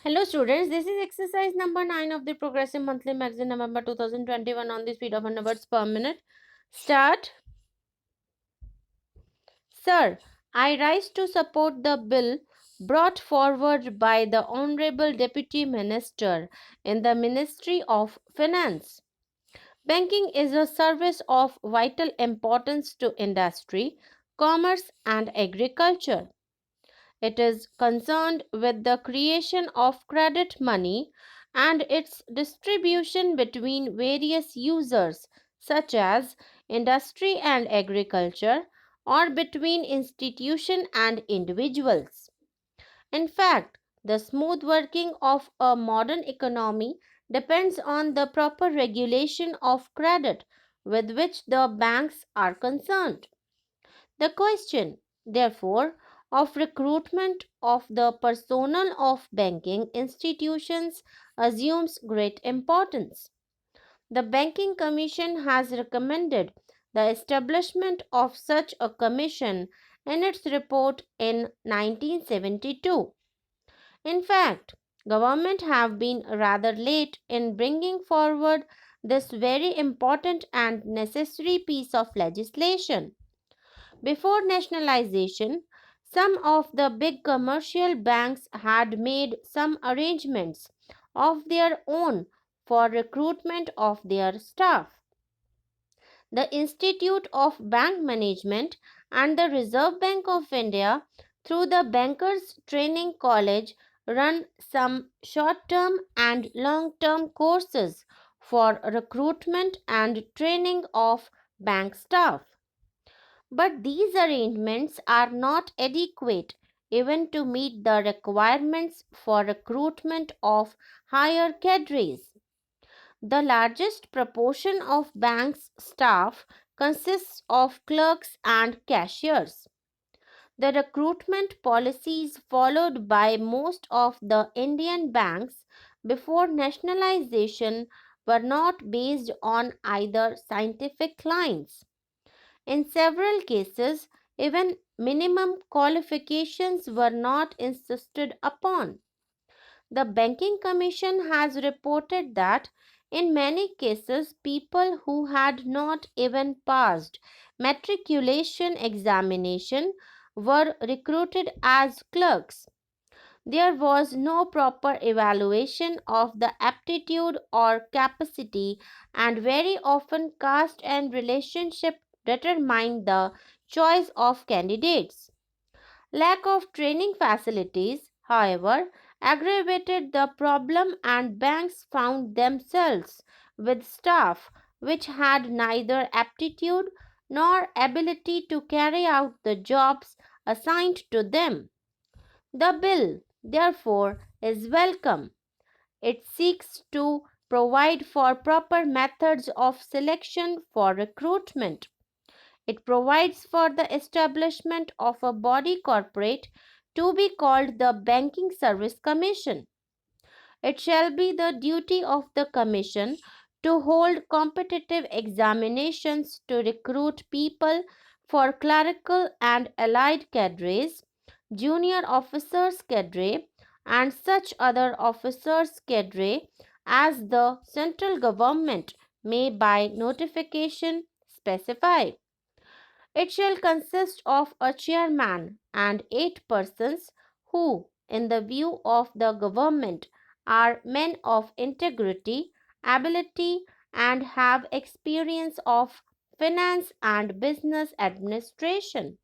Hello students, this is exercise number 9 of the Progressive Monthly Magazine November 2021 on the speed of 100 words per minute. Start. Sir, I rise to support the bill brought forward by the Honorable Deputy Minister in the Ministry of Finance. Banking is a service of vital importance to industry, commerce and agriculture. It is concerned with the creation of credit money and its distribution between various users, such as industry and agriculture, or between institution and individuals. In fact, the smooth working of a modern economy depends on the proper regulation of credit with which the banks are concerned. The question, therefore, of recruitment of the personnel of banking institutions assumes great importance. The Banking Commission has recommended the establishment of such a commission in its report in 1972. In fact, government have been rather late in bringing forward this very important and necessary piece of legislation. Before nationalization, some of the big commercial banks had made some arrangements of their own for recruitment of their staff. The Institute of Bank Management and the Reserve Bank of India, through the Bankers Training College, run some short term and long term courses for recruitment and training of bank staff. But these arrangements are not adequate even to meet the requirements for recruitment of higher cadres. The largest proportion of banks' staff consists of clerks and cashiers. The recruitment policies followed by most of the Indian banks before nationalization were not based on either scientific lines. In several cases, even minimum qualifications were not insisted upon. The Banking Commission has reported that in many cases, people who had not even passed matriculation examination were recruited as clerks. There was no proper evaluation of the aptitude or capacity, and very often caste and relationship determined the choice of candidates. Lack of training facilities, however, aggravated the problem, and banks found themselves with staff which had neither aptitude nor ability to carry out the jobs assigned to them. The bill, therefore, is welcome. It seeks to provide for proper methods of selection for recruitment. It provides for the establishment of a body corporate to be called the Banking Service Commission. It shall be the duty of the Commission to hold competitive examinations to recruit people for clerical and allied cadres, junior officers cadre, and such other officers cadre as the central government may by notification specify. It shall consist of a chairman and 8 persons who, in the view of the government, are men of integrity, ability, and have experience of finance and business administration.